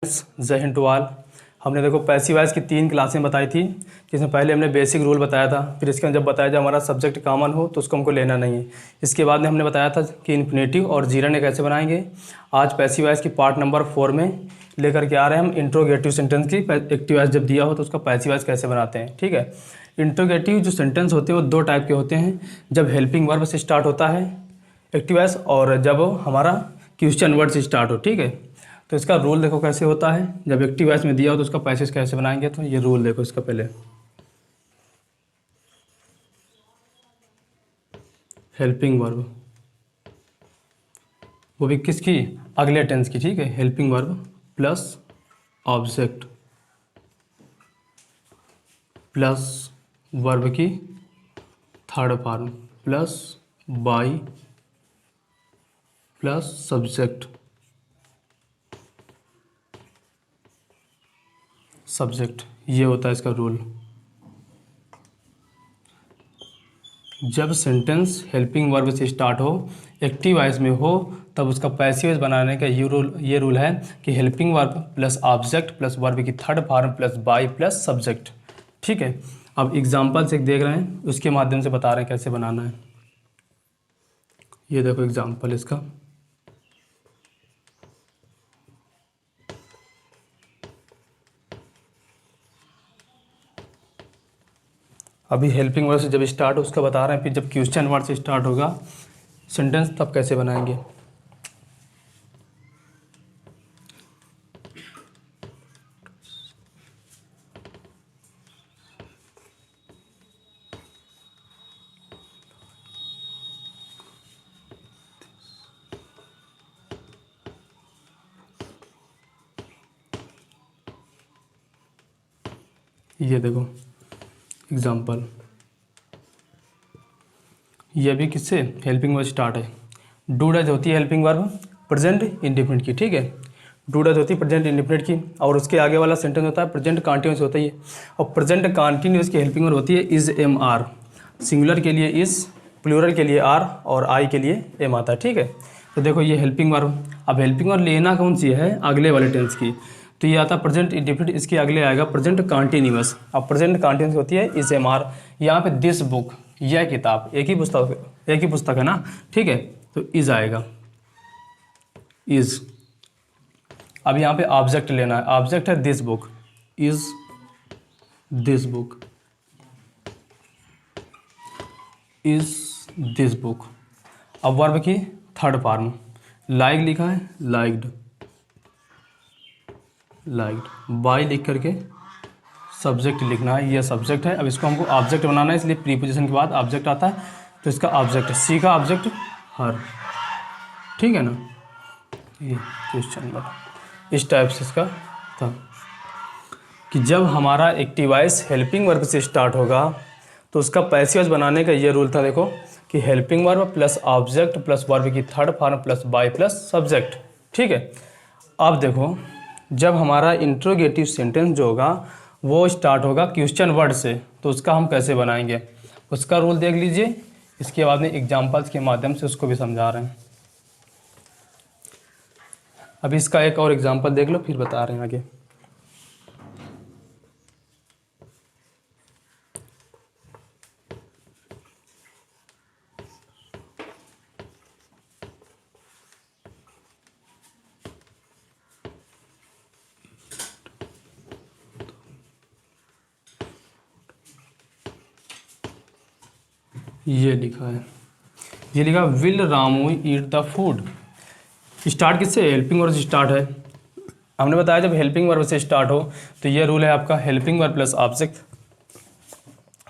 जय Hind to all. हमने देखो पैसिव वॉइस की 3 क्लासें बताई थी, जिसमें पहले हमने बेसिक रूल बताया था। फिर इसके अंदर जब बताया जब हमारा सब्जेक्ट कॉमन हो तो उसको हमको लेना नहीं है। इसके बाद में हमने बताया था कि इन्फिनेटिव और जीरन कैसे बनाएंगे। आज पैसिव वॉइस की पार्ट नंबर 4 में लेकर के आ रहे हैं हम इंट्रोगेटिव सेंटेंस की एक्टिव वॉइस जब दिया हो तो उसका पैसिव वॉइस कैसे बनाते हैं। ठीक है, इंट्रोगेटिव जो सेंटेंस होते हैं वो 2 टाइप के होते हैं, जब हेल्पिंग वर्ब से स्टार्ट होता है एक्टिव वॉइस और जब हमारा क्वेश्चन वर्ड से स्टार्ट हो। ठीक है, तो इसका रूल देखो कैसे होता है। जब एक्टिव वॉइस में दिया हो तो उसका पैसेज कैसे बनाएंगे, तो ये रूल देखो इसका पहले। हेल्पिंग वर्ब वो भी किसकी, अगले टेंस की। ठीक है, helping verb plus object plus verb की third form plus by plus subject ये होता है इसका रूल। जब सेंटेंस हेल्पिंग वर्ब से स्टार्ट हो एक्टिव वॉइस में हो तब उसका पैसिव वॉइस बनाने का ये रूल है कि helping verb plus object plus verb की third form plus by plus subject. ठीक है, अब एग्जाम्पल से देख रहे हैं, उसके माध्यम से बता रहे हैं कैसे बनाना है। ये देखो एग्जाम्पल इसका। अभी हेल्पिंग वर्ड से जब स्टार्ट हो उसका बता रहे हैं, फिर जब क्वेश्चन वर्ड से स्टार्ट होगा सेंटेंस तब कैसे बनाएंगे। ये देखो एग्जाम्पल, ये भी किससे हेल्पिंग वर्ब स्टार्ट है। डू डज होती है हेल्पिंग वर्ब प्रेजेंट इंडिफिनिट की। ठीक है, डू डज होती है प्रेजेंट इंडिफिनिट की, और उसके आगे वाला सेंटेंस होता है प्रेजेंट कॉन्टिन्यूस होता है। और प्रेजेंट कॉन्टिन्यूस की हेल्पिंग वर्ब होती है इज एम आर। सिंगुलर के लिए इज, प्लूरल के लिए आर और आई के लिए एम आता है। ठीक है, तो देखो ये हेल्पिंग वर्ब। अब हेल्पिंग वर्ब लेना कौन सी है, अगले वाले टेंस की, तो ये आता है प्रेजेंट इंडिफिनिट, इसके अगले आएगा प्रेजेंट कॉन्टिन्यूस। अब प्रेजेंट कॉन्टिन्यूस होती है इज एम आर। यहाँ पे दिस बुक, यह किताब, एक ही पुस्तक है ना। ठीक है, तो इज आएगा इज। अब यहाँ पे ऑब्जेक्ट लेना है, ऑब्जेक्ट है this book, is this book, is this book. अब वर्ब की थर्ड फॉर्म, लाइक लिखा है लाइक्ड, बाय लिख करके सब्जेक्ट लिखना है, ये सब्जेक्ट है। अब इसको हमको ऑब्जेक्ट बनाना है, इसलिए प्रीपोजिशन के बाद ऑब्जेक्ट आता है, तो इसका ऑब्जेक्ट सी का ऑब्जेक्ट हर। ठीक है ना, ये क्वेश्चन वर्ड इस टाइप से इसका था कि जब हमारा एक्टिव वॉइस हेल्पिंग वर्ब से स्टार्ट होगा तो उसका पैसिव वॉइस बनाने का ये रूल था। देखो कि helping verb plus object plus verb की third form plus by plus subject. ठीक है, अब देखो जब हमारा इंट्रोगेटिव सेंटेंस जो होगा वो स्टार्ट होगा क्वेश्चन वर्ड से, तो उसका हम कैसे बनाएंगे, उसका रूल देख लीजिए। इसके बाद में एग्जाम्पल्स के माध्यम से उसको भी समझा रहे हैं। अभी इसका एक और एग्जाम्पल देख लो, फिर बता रहे हैं आगे। ये लिखा है, ये लिखा will Ramu eat the food. Start किससे, हेल्पिंग वर्ब से स्टार्ट है। हमने बताया जब हेल्पिंग वर्ब से स्टार्ट हो तो ये रूल है आपका, helping verb plus object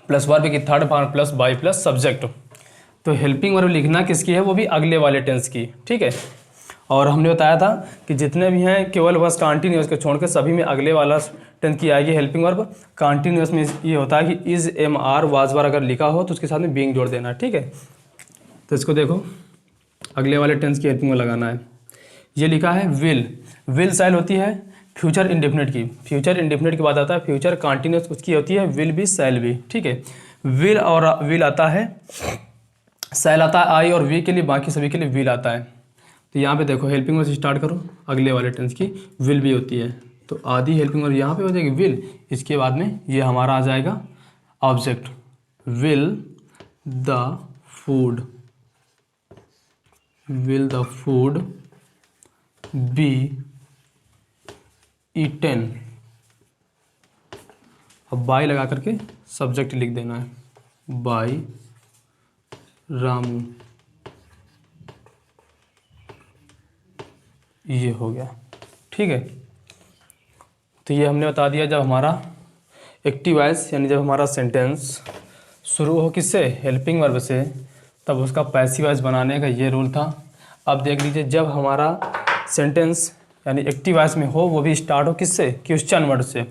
plus verb की third form plus by plus subject. तो हेल्पिंग वर्ब लिखना किसकी है, वो भी अगले वाले टेंस की। ठीक है, और हमने बताया था कि जितने भी हैं केवल बस कॉन्टिन्यूस को छोड़ के सभी में अगले वाला टेंस की आएगी हेल्पिंग वर्ब। कॉन्टिन्यूस में ये होता है कि इज एम आर वाज बार अगर लिखा हो तो उसके साथ में बीइंग जोड़ देना। ठीक है, तो इसको देखो अगले वाले टेंस की हेल्पिंग वर्ब लगाना है। ये लिखा है विल साइल होती है फ्यूचर इंडेफिनिट की, फ्यूचर इंडेफिनिट के बाद आता है फ्यूचर कॉन्टिन्यूस, उसकी होती है विल बी सैल बी। ठीक है, विल और विल आता है, सैल आता है आई और वी के लिए, बाकी सभी के लिए विल आता है। तो यहाँ पे देखो हेल्पिंग वर्ब से स्टार्ट करो, अगले वाले टेंस की विल भी होती है, तो आधी हेल्पिंग वर्ब यहाँ पे हो जाएगी विल, इसके बाद में ये हमारा आ जाएगा object, will the food, will the food be eaten. अब बाय लगा करके सब्जेक्ट लिख देना है, बाय रामू, ये हो गया। ठीक है, तो ये हमने बता दिया जब हमारा एक्टिव वॉइस यानी जब हमारा सेंटेंस शुरू हो किससे, हेल्पिंग वर्ब से, तब उसका पैसिव वॉइस बनाने का ये रूल था। अब देख लीजिए जब हमारा सेंटेंस यानी एक्टिव वॉइस में हो, वो भी स्टार्ट हो किससे, क्वेश्चन वर्ड से,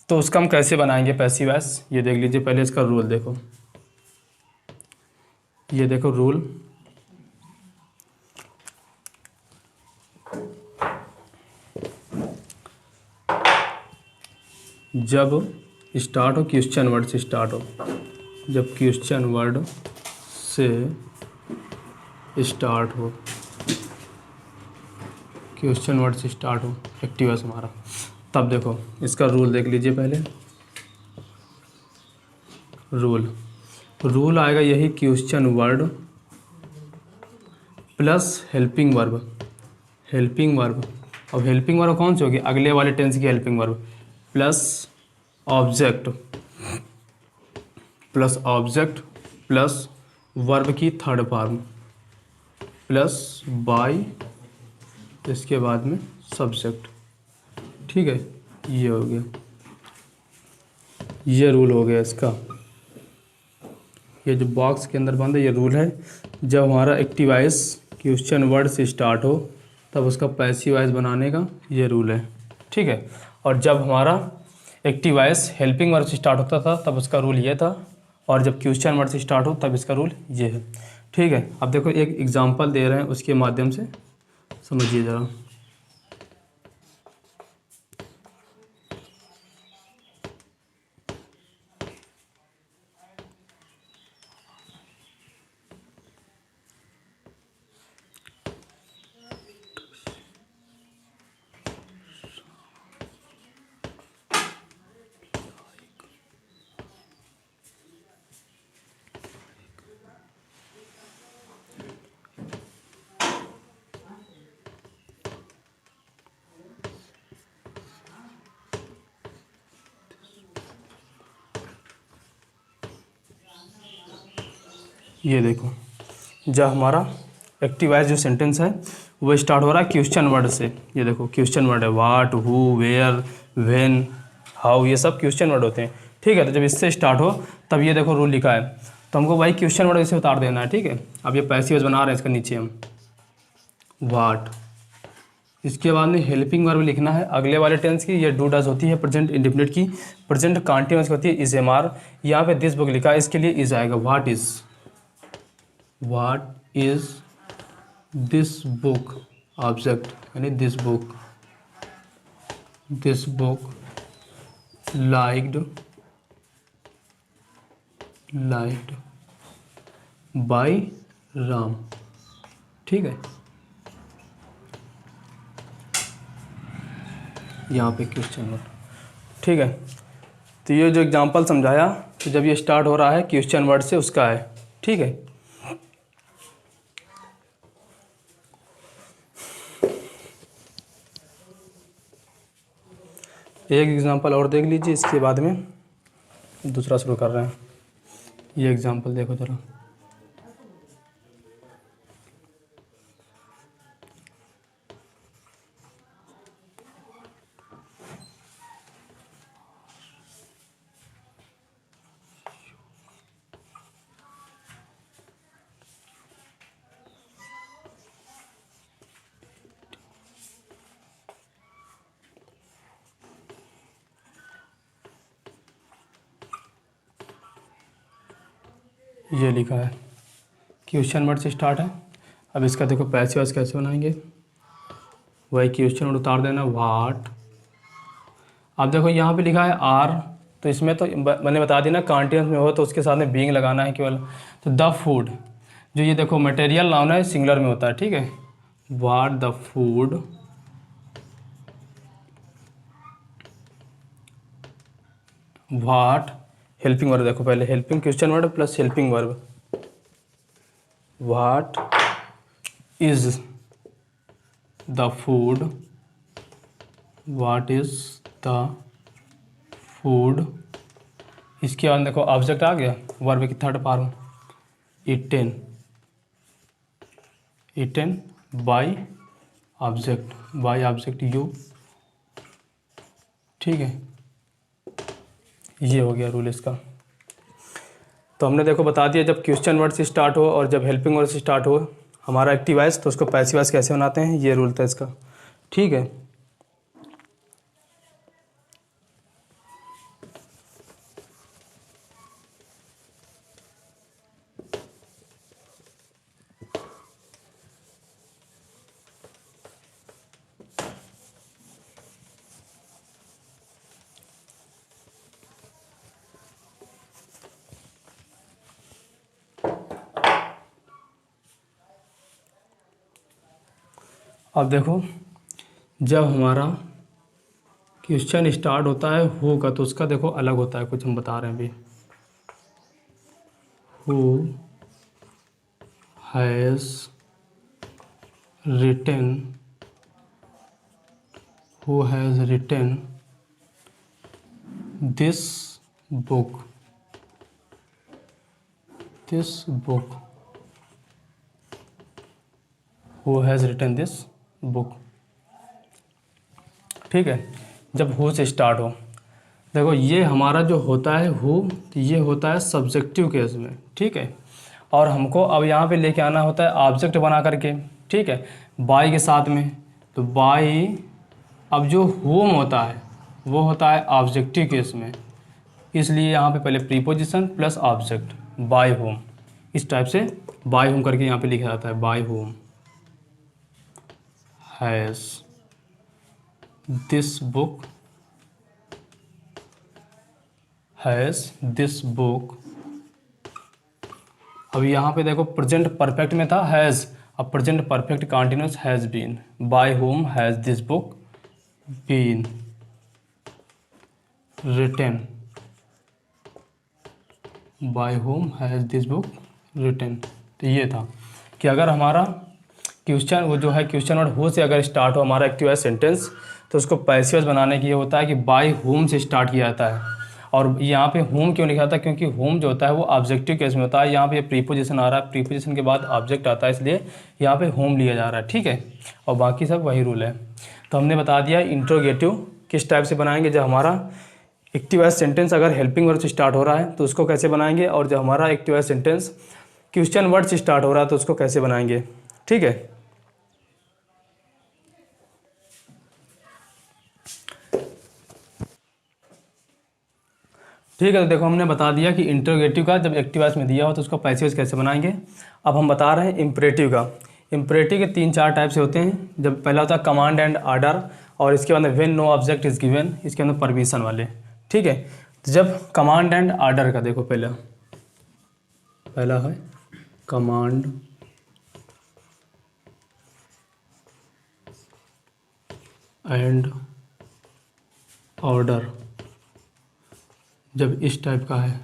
तो उसका हम कैसे बनाएंगे पैसिव वॉइस, ये देख लीजिए। पहले इसका रूल देखो, ये देखो रूल, जब स्टार्ट हो क्वेश्चन वर्ड से स्टार्ट हो, जब क्वेश्चन वर्ड से स्टार्ट हो, क्वेश्चन वर्ड से स्टार्ट हो एक्टिव वॉइस हमारा, तब देखो इसका रूल देख लीजिए। पहले रूल आएगा यही, question word plus helping verb, helping verb. अब हेल्पिंग वर्ब कौन सी होगी, अगले वाले टेंस की helping verb, plus object, plus object plus verb की थर्ड फॉर्म, प्लस बाय, इसके बाद में सब्जेक्ट। ठीक है, ये हो गया, ये रूल हो गया इसका। ये जो बॉक्स के अंदर बंद है ये रूल है, जब हमारा एक्टिव वॉइस क्वेश्चन वर्ड से स्टार्ट हो तब उसका पैसिव वॉइस बनाने का ये रूल है। ठीक है, और जब हमारा एक्टिव वॉइस हेल्पिंग वर्ड से स्टार्ट होता था तब उसका रूल ये था, और जब क्वेश्चन वर्ड से स्टार्ट हो तब इसका रूल ये है। ठीक है, अब देखो एक एग्जांपल दे रहे हैं, उसके माध्यम से समझिए ज़रा। ये देखो, जब हमारा एक्टिव वॉइस जो सेंटेंस है वो स्टार्ट हो रहा है क्वेश्चन वर्ड से, ये देखो क्वेश्चन वर्ड है, what, who, where, when, how, ये सब क्वेश्चन वर्ड होते हैं। ठीक है, तो जब इससे स्टार्ट हो तब ये देखो रूल लिखा है, तो हमको भाई क्वेश्चन वर्ड इसे उतार देना है। ठीक है, अब ये पैसिव वॉइस बना रहे हैं, इसका नीचे हम व्हाट, इसके बाद में हेल्पिंग वर्ब लिखना है अगले वाले टेंस की, ये डू डज होती है प्रेजेंट इंडेफिनिट की, प्रेजेंट कंटीन्यूअस की होती है इज एम आर। यहाँ पे दिस बुक लिखा है, इसके लिए इज आएगा, what is this book, object यानी this book liked by Ram. ठीक है, यहाँ पे क्वेश्चन वर्ड। ठीक है, तो ये जो एग्जांपल समझाया, तो जब ये स्टार्ट हो रहा है क्वेश्चन वर्ड से उसका है। ठीक है, एक एग्जांपल और देख लीजिए, इसके बाद में दूसरा शुरू कर रहे हैं। ये एग्जांपल देखो जरा, ये लिखा है क्वेश्चन वर्ड से स्टार्ट है। अब इसका देखो पैसिव वॉइस कैसे बनाएंगे, वही क्वेश्चन वर्ड उतार देना, व्हाट। अब देखो यहाँ पे लिखा है आर, तो इसमें तो मैंने बता दी ना कंटीन्यूअस में हो तो उसके साथ में बीइंग लगाना है केवल। तो द फूड, जो ये देखो मटेरियल नाउन है, सिंगुलर में होता है। ठीक है, what the food what helping verb, देखो पहले helping question word plus helping verb, what is the food, what is the food, इसके बाद देखो ऑब्जेक्ट आ गया वर्ब की third form, eaten, eaten by object you, ठीक है। ये हो गया रूल इसका। तो हमने देखो बता दिया जब क्वेश्चन वर्ड से स्टार्ट हो और जब हेल्पिंग वर्ड से स्टार्ट हो हमारा एक्टिव वॉइस, तो उसको पैसिव वॉइस कैसे बनाते हैं, ये रूल था इसका, ठीक है। अब देखो जब हमारा क्वेश्चन स्टार्ट होता है हु का, तो उसका देखो अलग होता है कुछ, हम बता रहे हैं अभी, who has written, who has written this book, who has written this book, ठीक है। जब हु से स्टार्ट हो, देखो ये हमारा जो होता है हु, तो ये होता है सब्जेक्टिव केस में, ठीक है। और हमको अब यहाँ पे लेके आना होता है ऑब्जेक्ट बना करके, ठीक है, बाय के साथ में। तो बाय, अब जो होम होता है वो होता है ऑब्जेक्टिव केस में, इसलिए यहाँ पे पहले preposition plus object, by whom, इस टाइप से बाय होम करके यहाँ पे लिखा जाता है, by whom has this book, has this book. अब यहाँ पे देखो प्रेजेंट परफेक्ट में था हैज़, अब present perfect continuous has been, by whom has this book been written, by whom has this book written. तो ये था कि अगर हमारा क्वेश्चन वो जो है क्वेश्चन वर्ड हो से अगर स्टार्ट हो हमारा एक्टिव सेंटेंस, तो उसको पैसिव वॉइस बनाने के लिए होता है कि बाय होम से स्टार्ट किया जाता है। और यहाँ पे होम क्यों लिखा था, क्योंकि होम जो होता है वो ऑब्जेक्टिव केस में होता है, यहाँ पे प्रीपोजिशन आ रहा है, प्रीपोजिशन के बाद ऑब्जेक्ट आता है, इसलिए यहाँ पे होम लिया जा रहा है, ठीक है। और बाकी सब वही रूल है। तो हमने बता दिया इंट्रोगेटिव किस टाइप से बनाएंगे, जब हमारा एक्टिव वॉइस सेंटेंस अगर हेल्पिंग वर्ड से स्टार्ट हो रहा है तो उसको कैसे बनाएंगे, और जब हमारा active voice sentence question word से स्टार्ट हो रहा है तो उसको कैसे बनाएंगे, ठीक है। ठीक है, तो देखो हमने बता दिया कि इंट्रोगेटिव का जब एक्टिव वॉइस में दिया हो तो उसको पैसिव वॉइस कैसे बनाएंगे। अब हम बता रहे हैं इम्परेटिव का। इम्परेटिव के 3-4 टाइप से होते हैं। जब पहला होता है कमांड एंड आर्डर, और इसके बाद when no object is given, इसके अंदर परमिशन वाले, ठीक है। तो जब कमांड एंड आर्डर का देखो पहला है कमांड एंड ऑर्डर, जब इस टाइप का है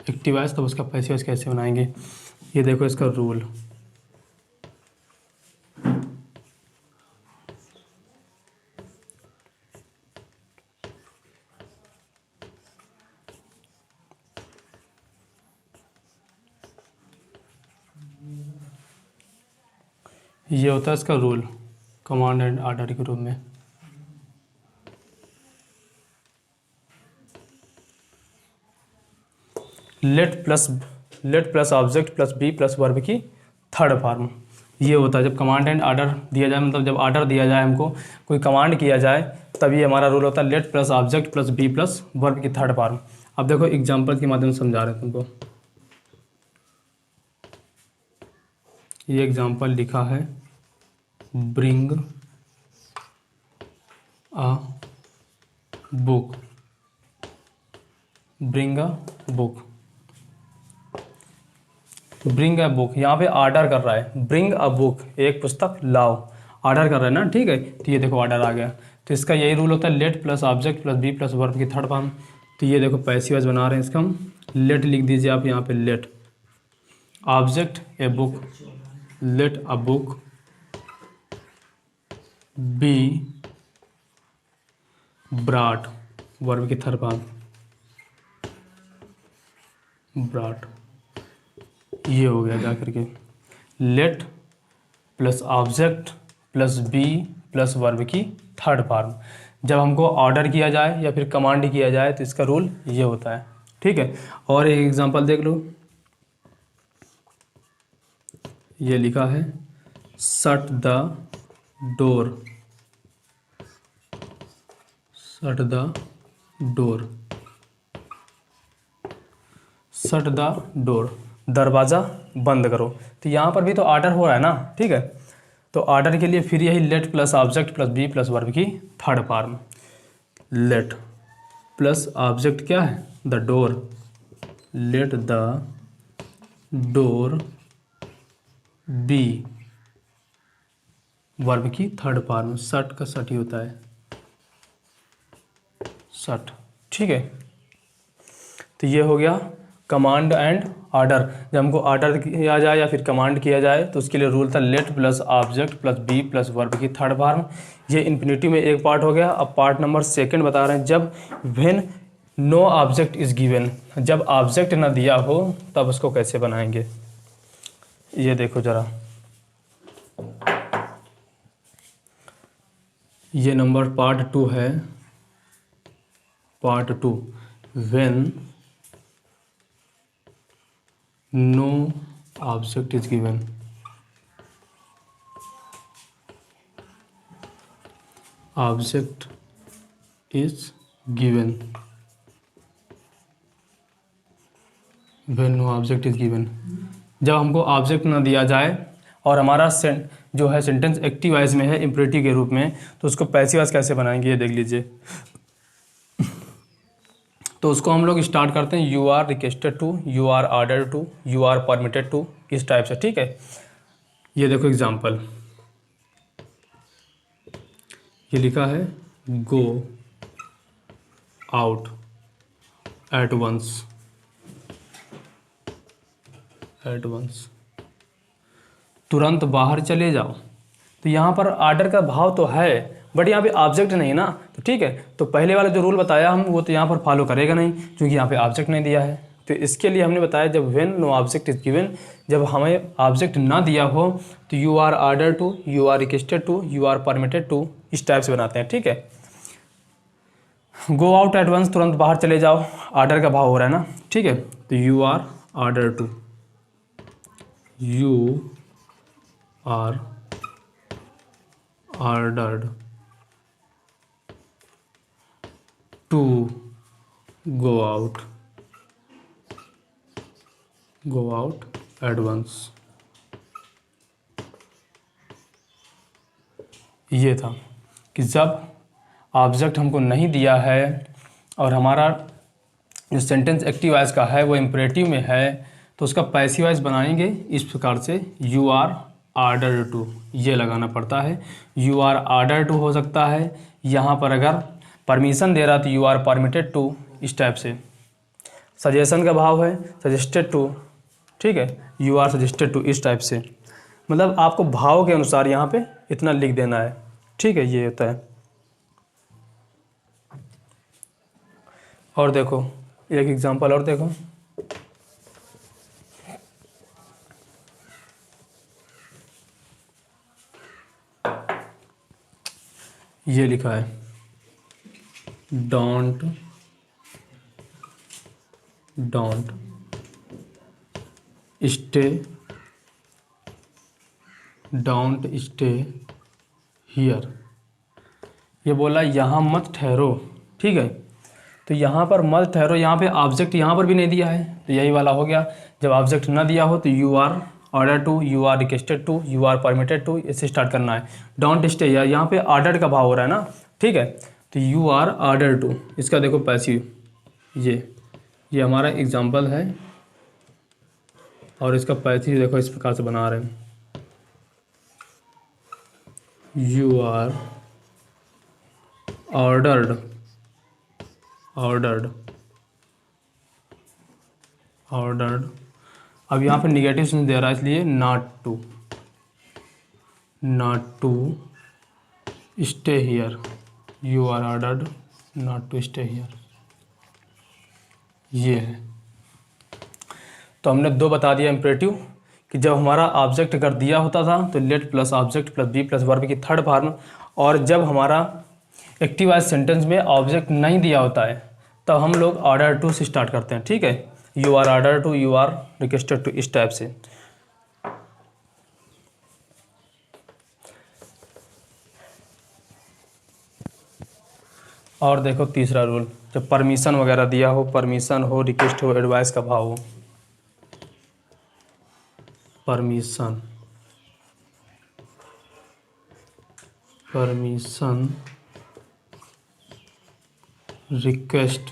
एक्टिव वॉइस तब उसका पैसिव वॉइस कैसे बनाएंगे, ये देखो इसका रूल। ये होता है इसका रूल कमांड एंड ऑर्डर के रूप में। Let plus object plus be plus verb की थर्ड फॉर्म, ये होता है जब कमांड एंड ऑर्डर दिया जाए, मतलब जब ऑर्डर दिया जाए हमको कोई कमांड किया जाए तभी हमारा रूल होता है let plus object plus be plus verb की थर्ड फॉर्म। अब देखो एग्जांपल के माध्यम से समझा रहे हैं तुमको। ये एग्जांपल लिखा है bring a book, bring a book, bring a book, यहाँ पे ऑर्डर कर रहा है, ब्रिंग अ बुक एक पुस्तक लाओ। ऑर्डर कर रहे हैं ना, ठीक है। तो ये देखो ऑर्डर आ गया। तो इसका यही रूल होता है, let plus object plus be plus verb की थर्ड फॉर्म। तो ये देखो पैसिव वॉइस बना रहे हैं इसका हम, लेट लिख दीजिए आप यहाँ पे, let object a book, let a book be brought, verb की थर्ड फॉर्म ब्रॉट। ये हो गया जा करके, let plus object plus be plus verb की थर्ड फॉर्म। जब हमको ऑर्डर किया जाए या फिर कमांड किया जाए तो इसका रूल ये होता है, ठीक है। और एक एग्जांपल देख लो, ये लिखा है shut the door, shut the door, shut the door, दरवाज़ा बंद करो। तो यहाँ पर भी तो ऑर्डर हो रहा है ना, ठीक है। तो ऑर्डर के लिए फिर यही let plus object plus be plus verb की third form, let plus object क्या है, the door, let the door be, verb की थर्ड फॉर्म, शट का शट ही होता है, शट, ठीक है। तो ये हो गया कमांड एंड ऑर्डर। जब हमको ऑर्डर किया जाए या फिर कमांड किया जाए तो उसके लिए रूल था let plus object plus be plus verb की थर्ड फॉर्म। ये इन्फिनिटिव में एक पार्ट हो गया। अब पार्ट नंबर सेकंड बता रहे हैं, जब when no object is given, जब ऑब्जेक्ट ना दिया हो तब उसको कैसे बनाएंगे। ये देखो जरा, ये नंबर पार्ट 2 है, part 2, when no object is given, object is given, when no object is given। जब हमको ऑब्जेक्ट ना दिया जाए और हमारा जो है सेंटेंस एक्टिव वॉइस में है, इम्परेटिव के रूप में, तो उसको पैसिव वॉइस कैसे बनाएंगे ये देख लीजिए। तो उसको हम लोग स्टार्ट करते हैं, you are requested to, you are order to, you are permitted to, इस टाइप से, ठीक है। ये देखो एग्जांपल, ये लिखा है go out at once, at once, तुरंत बाहर चले जाओ। तो यहाँ पर ऑर्डर का भाव तो है बट यहाँ पे ऑब्जेक्ट नहीं ना, तो ठीक है। तो पहले वाला जो रूल बताया हम वो तो यहाँ पर फॉलो करेगा नहीं क्योंकि यहाँ पे ऑब्जेक्ट नहीं दिया है। तो इसके लिए हमने बताया जब when no object is given, जब हमें ऑब्जेक्ट ना दिया हो तो you are order to, you are requested to, you are permitted to, इस टाइप से बनाते हैं, ठीक है। गो आउट एट वंस, तुरंत बाहर चले जाओ, ऑर्डर का भाव हो रहा है ना, ठीक है। तो you are order to, you are ordered to go out at once। ये था कि जब ऑब्जेक्ट हमको नहीं दिया है और हमारा जो सेंटेंस एक्टिव वॉइस का है वो इम्परेटिव में है तो उसका पैसिव वॉइस बनाएंगे इस प्रकार से, यू आर ऑर्डर टू, ये लगाना पड़ता है। यू आर ऑर्डर टू हो सकता है, यहाँ पर अगर परमिशन दे रहा तो यू आर परमिटेड टू, इस टाइप से। सजेशन का भाव है सजेस्टेड टू, ठीक है, यू आर सजेस्टेड टू, इस टाइप से। मतलब आपको भाव के अनुसार यहाँ पे इतना लिख देना है, ठीक है, ये होता है। और देखो एक एग्जांपल और देखो, ये लिखा है डोंट स्टे हियर। ये बोला यहाँ मत ठहरो, ठीक है। तो यहाँ पर मत ठहरो, यहाँ पे ऑब्जेक्ट यहाँ पर भी नहीं दिया है तो यही वाला हो गया। जब ऑब्जेक्ट ना दिया हो तो you are order to, you are requested to, you are permitted to, इससे स्टार्ट करना है। डोंट स्टे हियर, यहाँ पे ऑर्डर का भाव हो रहा है ना, ठीक है। तो यू आर ऑर्डर टू, इसका देखो पैसिव, ये हमारा एग्जाम्पल है और इसका पैसिव देखो इस प्रकार से बना रहे हैं। यू आर ऑर्डर्ड अब यहाँ पे निगेटिव सेंस दे रहा है, इसलिए not to stay here, you are ordered not to stay here, ये है। तो हमने दो बता दिया इम्परेटिव कि जब हमारा ऑब्जेक्ट अगर दिया होता था तो let plus object plus be plus verb की थर्ड फॉर्म, और जब हमारा एक्टिव वॉइस सेंटेंस में ऑब्जेक्ट नहीं दिया होता है तब हम लोग ऑर्डर टू से स्टार्ट करते हैं, ठीक है। You are order to, you are requested to, इस टाइप से। और देखो तीसरा रूल, जब परमिशन वगैरह दिया हो, परमिशन हो, रिक्वेस्ट हो, एडवाइस का भाव हो, परमिशन रिक्वेस्ट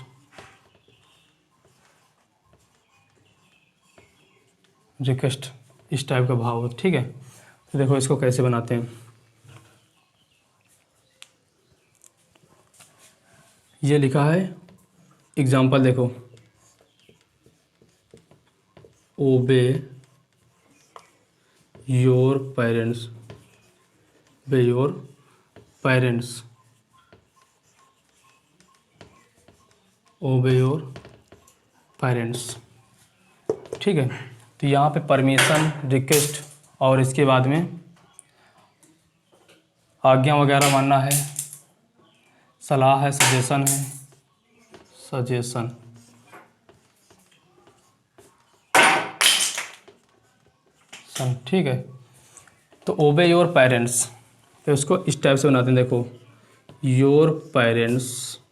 इस टाइप का भाव हो, ठीक है। तो देखो इसको कैसे बनाते हैं। ये लिखा है एग्जाम्पल, देखो ओबे योर पेरेंट्स, ओबे योर पेरेंट्स, ओबे योर पेरेंट्स, ठीक है। तो यहाँ पे परमिशन, रिक्वेस्ट और इसके बाद में आज्ञा वगैरह मानना है, सलाह है, सजेशन है, ठीक है। तो ओबे योर पेरेंट्स, तो इसको इस टाइप से बनाते हैं, देखो योर पेरेंट्स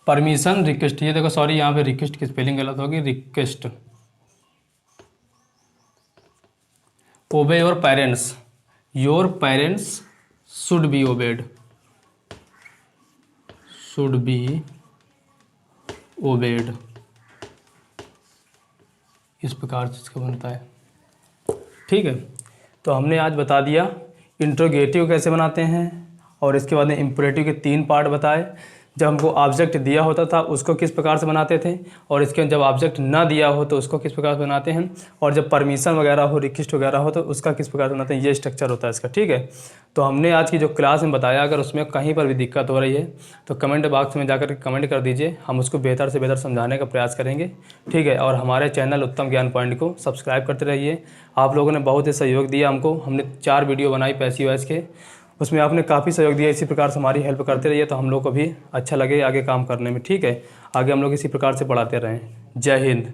परमिशन रिक्वेस्ट, ये देखो सॉरी यहाँ पे रिक्वेस्ट की स्पेलिंग गलत होगी, request. Obey your parents should be obeyed, इस प्रकार से इसका बनता है, ठीक है। तो हमने आज बता दिया इंट्रोगेटिव कैसे बनाते हैं, और इसके बाद में इम्परेटिव के 3 पार्ट बताए। जब हमको ऑब्जेक्ट दिया होता था उसको किस प्रकार से बनाते थे, और इसके जब ऑब्जेक्ट ना दिया हो तो उसको किस प्रकार से बनाते हैं, और जब परमिशन वगैरह हो, रिक्वेस्ट वगैरह हो तो उसका किस प्रकार से बनाते हैं, ये स्ट्रक्चर होता है इसका, ठीक है। तो हमने आज की जो क्लास में बताया, अगर उसमें कहीं पर भी दिक्कत हो रही है तो कमेंट बॉक्स में जाकर कमेंट कर दीजिए, हम उसको बेहतर से बेहतर समझाने का प्रयास करेंगे, ठीक है। और हमारे चैनल उत्तम ज्ञान पॉइंट को सब्सक्राइब करते रहिए। आप लोगों ने बहुत ही सहयोग दिया हमको, हमने 4 वीडियो बनाई पैसिव वॉइस के, उसमें आपने काफ़ी सहयोग दिया। इसी प्रकार से हमारी हेल्प करते रहिए तो हम लोग को भी अच्छा लगे आगे काम करने में, ठीक है। आगे हम लोग इसी प्रकार से पढ़ाते रहें। जय हिंद।